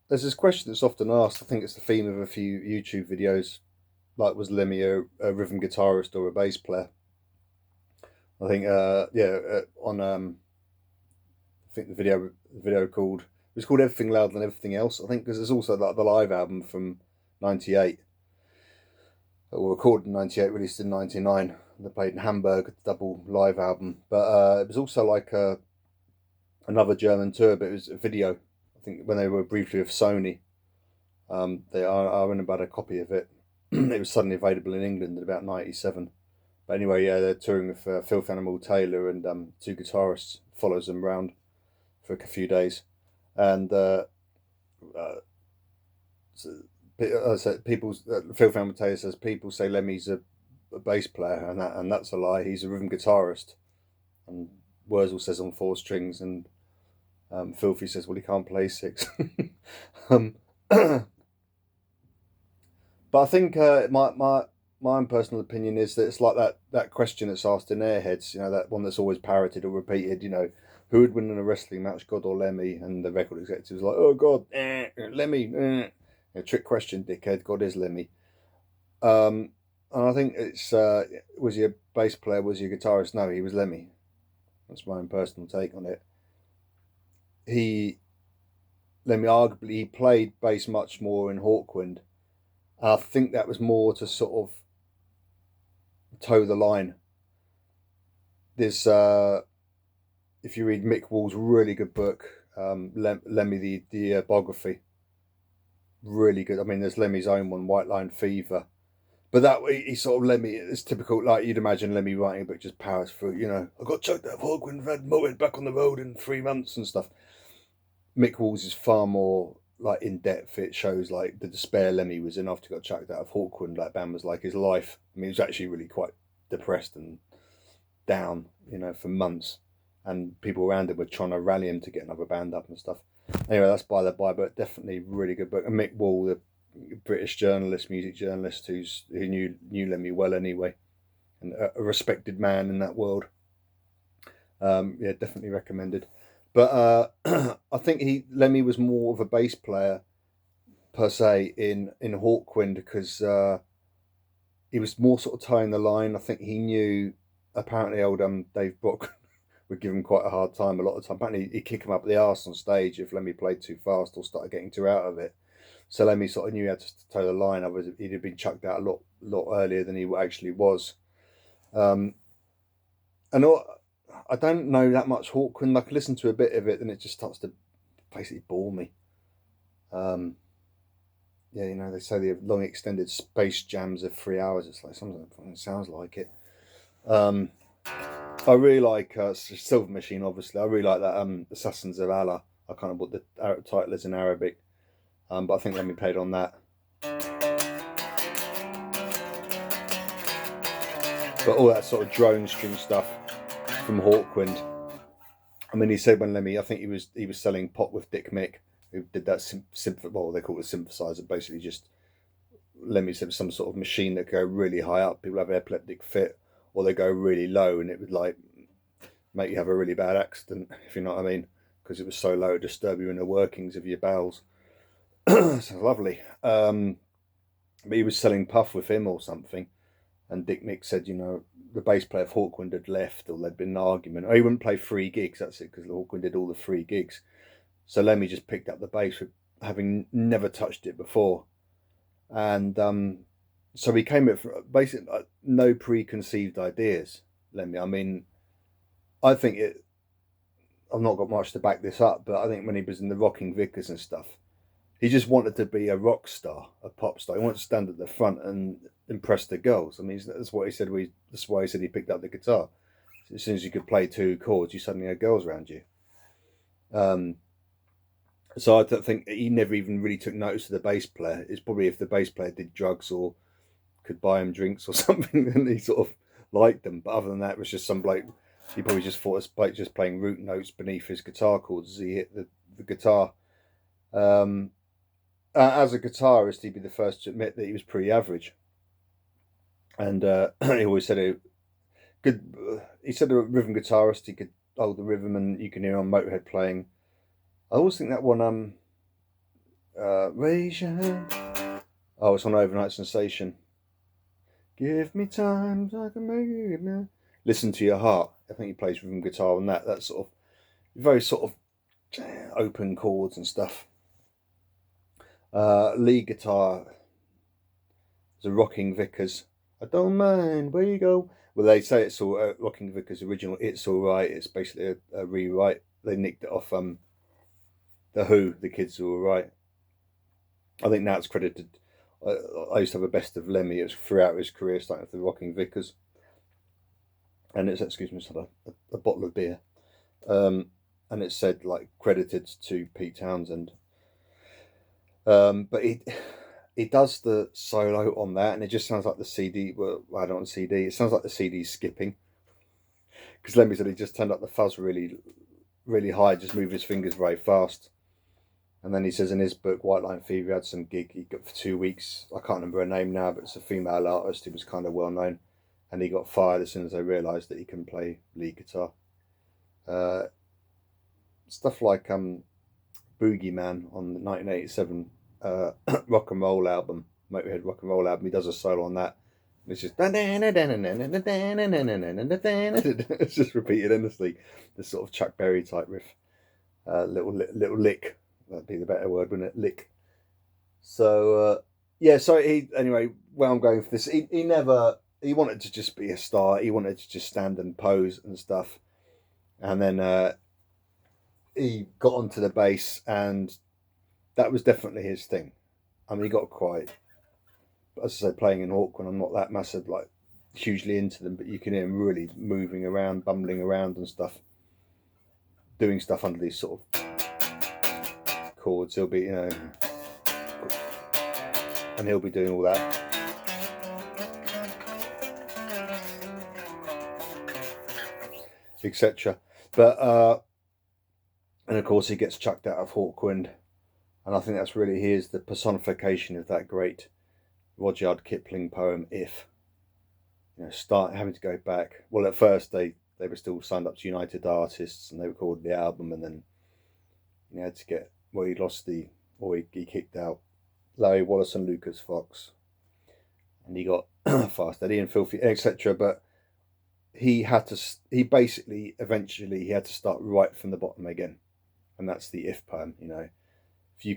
there's this question that's often asked. I think it's the theme of a few YouTube videos. Like, was Lemmy a rhythm guitarist or a bass player? I think, on I think the video called, it was called Everything Louder Than Everything Else. I think because there's also like the live album from '98, or recorded in '98, released in '99. They played in Hamburg, double live album. But it was also like another German tour, but it was a video. I think when they were briefly with Sony, I went about a copy of it. It was suddenly available in England in about '97. But anyway, yeah, they're touring with Phil Animal Taylor and two guitarists. Follows them round for a few days, and uh, so, people. Phil Animal Taylor says people say Lemmy's a bass player, and that's a lie. He's a rhythm guitarist, and Wurzel says on four strings, and Philthy says, well, he can't play six. um, But I think my own personal opinion is that it's like that question that's asked in Airheads, that one that's always parroted or repeated, who would win in a wrestling match, God or Lemmy? And the record executive's like, oh God, Lemmy, trick question, dickhead. God is Lemmy. And I think it's was he a bass player? Was he a guitarist? No, he was Lemmy. That's my own personal take on it. He Lemmy arguably he played bass much more in Hawkwind. I think that was more to sort of toe the line. There's if you read Mick Wall's really good book, Lemmy the biography, really good. I mean, there's Lemmy's own one, White Line Fever, but that he sort of Lemmy. It's typical, like you'd imagine Lemmy writing a book just powers through. I got chucked out of Hogwind, I've had Motörhead back on the road in 3 months and stuff. Mick Wall's is far more like in depth. It shows like the despair Lemmy was in after he got chucked out of Hawkwind. That band was like his life. I mean, he was actually really quite depressed and down, for months, and people around him were trying to rally him to get another band up and stuff. Anyway, that's by the by, but definitely really good book. And Mick Wall, the British journalist, music journalist, who knew Lemmy well anyway, and a respected man in that world. Yeah, definitely recommended. But I think Lemmy was more of a bass player per se in Hawkwind because he was more sort of tying the line. I think he knew. Apparently, old Dave Brock would give him quite a hard time a lot of the time. Apparently, he'd kick him up the arse on stage if Lemmy played too fast or started getting too out of it. So Lemmy sort of knew he had to toe the line. Otherwise, he'd have been chucked out a lot earlier than he actually was. Um, and I don't know that much Hawkwind. I can listen to a bit of it, and it just starts to basically bore me. Um, yeah, they say the long extended space jams of 3 hours. It's like something sounds like it. I really like Silver Machine, obviously. I really like that Assassins of Allah. I can't remember what the title is in Arabic, but I think Lemmy played on that. But all that sort of drone string stuff from Hawkwind. I mean, he said when Lemmy, I think he was selling pot with Dick Mick, who did that well, they call it a synthesizer, basically just Lemmy said some sort of machine that could go really high up. People have epileptic fit, or they go really low, and it would like make you have a really bad accident, if you know what I mean, because it was so low, it disturb you in the workings of your bowels. Sounds lovely. But he was selling puff with him or something, and Dick Mick said, the bass player of Hawkwind had left, or there'd been an argument, or he wouldn't play free gigs. That's it, because Hawkwind did all the free gigs. So Lemmy just picked up the bass, with having never touched it before, and so he came with basically no preconceived ideas. Lemmy, I mean, I think it. I've not got much to back this up, but I think when he was in the Rocking Vickers and stuff, he just wanted to be a rock star, a pop star. He wanted to stand at the front and impress the girls. I mean, that's what he said. That's why he said he picked up the guitar. As soon as you could play two chords, you suddenly had girls around you. So I don't think he never even really took notice of the bass player. It's probably if the bass player did drugs or could buy him drinks or something, then he sort of liked them. But other than that, it was just some bloke. He probably just thought it's like just playing root notes beneath his guitar chords as he hit the guitar. As a guitarist, he'd be the first to admit that he was pretty average. And he always said he said a rhythm guitarist, he could hold the rhythm, and you can hear on Motörhead playing. I always think that one Raise your hand. Oh, it's on Overnight Sensation. Give me time so I can make it now. Listen to Your Heart. I think he plays rhythm guitar on that. That's sort of very sort of open chords and stuff. Lead guitar is a Rocking Vickers. I don't mind where you go. Well, they say it's all Rocking Vickers original. It's all right. It's basically a rewrite. They nicked it off the Who. The Kids Are All Right. I think now it's credited. I used to have a best of Lemmy. It was throughout his career, starting with the Rocking Vickers. And it's, excuse me, a bottle of beer. And it said like credited to Pete Townsend. But he does the solo on that, and it just sounds like the CD. Well, I don't on CD. It sounds like the CD skipping. Because Lemmy said he just turned up the fuzz really, really high, just moved his fingers very fast. And then he says in his book, White Line Fever, he had some gig he got for 2 weeks. I can't remember her name now, but it's a female artist who was kind of well known. And he got fired as soon as they realised that he can play lead guitar. Stuff like Boogie Man on the 1987 rock and roll album, Motörhead rock and roll album. He does a solo on that. It's just it's just repeated endlessly. This sort of Chuck Berry type riff. Little lick. That'd be the better word, wouldn't it? Lick. So yeah. So anyway. Where I'm going for this, he wanted to just be a star. He wanted to just stand and pose and stuff. And then he got onto the bass, and that was definitely his thing. I mean, he got quite, as I say, playing in Hawkwind. I'm not that massive, like hugely into them, but you can hear him really moving around, bumbling around and stuff, doing stuff under these sort of chords. He'll be, and he'll be doing all that. Etc. But and of course he gets chucked out of Hawkwind, and I think that's really he is the personification of that great Rudyard Kipling poem. If start having to go back. Well, at first they were still signed up to United Artists, and they recorded the album, and then he had to get he kicked out Larry Wallace and Lucas Fox, and he got Fast Eddie and Philthy, etc. But he basically eventually he had to start right from the bottom again, and that's the If poem. If you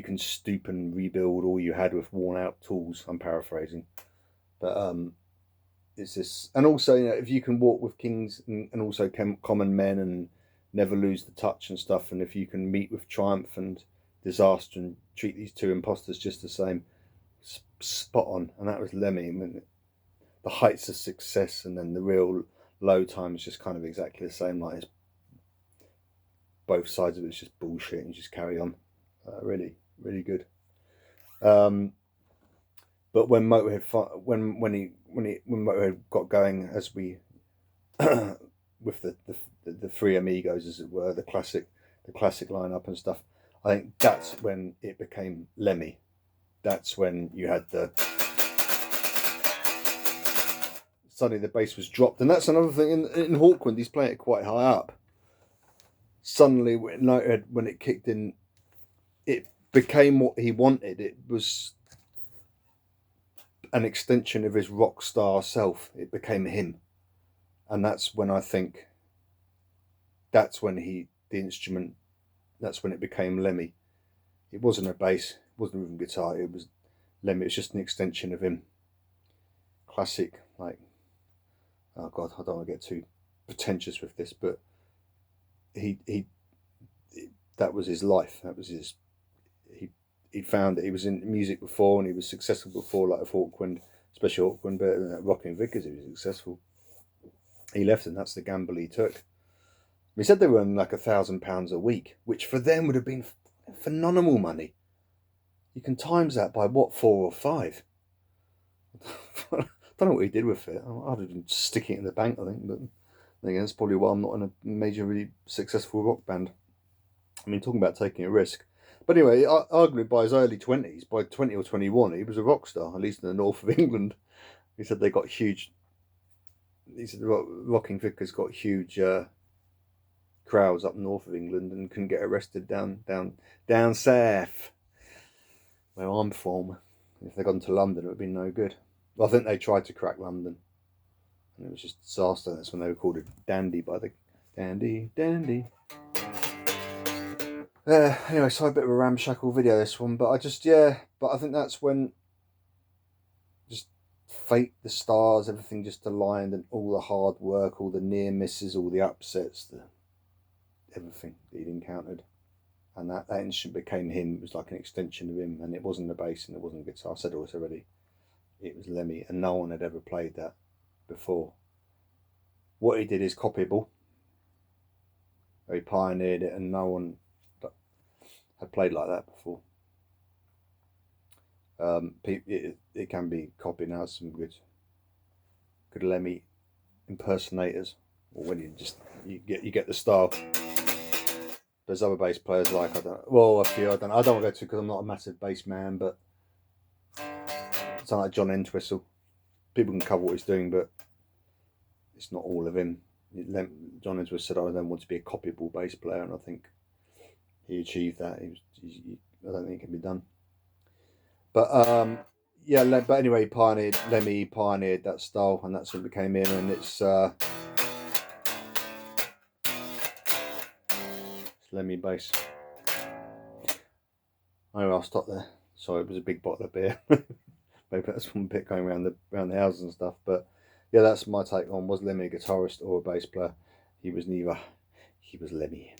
can stoop and rebuild all you had with worn out tools. I'm paraphrasing, but it's this, and also if you can walk with kings and also common men and never lose the touch and stuff, and if you can meet with triumph and disaster and treat these two imposters just the same, spot on. And that was Lemmy. I mean, the heights of success and then the real low times just kind of exactly the same. Like both sides of it's just bullshit and just carry on. Really, really good. But when Motörhead when Motörhead got going, as we with the three amigos, as it were, the classic lineup and stuff, I think that's when it became Lemmy. That's when you had suddenly the bass was dropped, and that's another thing in Hawkwind. He's playing it quite high up. Suddenly, when it kicked in, it became what he wanted. It was an extension of his rock star self. It became him, and that's when I think that's when that's when it became Lemmy. It wasn't a bass, it wasn't rhythm guitar. It was Lemmy. It's just an extension of him. Classic, like, oh God, I don't want to get too pretentious with this, but that was his life. That was his. He found that he was in music before, and he was successful before, like with Hawkwind, especially Hawkwind, but Rocking Vickers, he was successful. He left, and that's the gamble he took. He said they were earning like £1,000 a week, which for them would have been phenomenal money. You can times that by what, 4 or 5? I don't know what he did with it. I'd have been sticking it in the bank, I think, but again, that's probably why I'm not in a major, really successful rock band. I mean, talking about taking a risk. But anyway, arguably by his early 20s, by 20 or 21, he was a rock star, at least in the north of England. He said they got huge. He said Rocking Vickers got huge crowds up north of England and couldn't get arrested down south. where I'm from. If they'd gone to London, it would have been no good. Well, I think they tried to crack London, and it was just a disaster. That's when they recorded Dandy by the Dandy. Anyway, so a bit of a ramshackle video this one, but I think that's when just fate, the stars, everything just aligned, and all the hard work, all the near misses, all the upsets, everything that he'd encountered. And that instrument became him. It was like an extension of him, and it wasn't the bass and it wasn't the guitar. I said all this already. It was Lemmy, and no one had ever played that before. What he did is copyable. He pioneered it, and no one had played like that before. It can be copied now. Some good Lemmy impersonators, or when you get the style. There's other bass players like a few. I don't want to go to because I'm not a massive bass man, but something like John Entwistle. People can cover what he's doing, but it's not all of him. John Entwistle said, "I don't want to be a copyable bass player," and I think he achieved that. I don't think it can be done. But but anyway, Lemmy pioneered that style, and that's when it became in, and it's Lemmy bass. Anyway, I'll stop there. Sorry, it was a big bottle of beer. Maybe that's one bit going around the house and stuff. But yeah, that's my take on, was Lemmy a guitarist or a bass player? He was neither. He was Lemmy.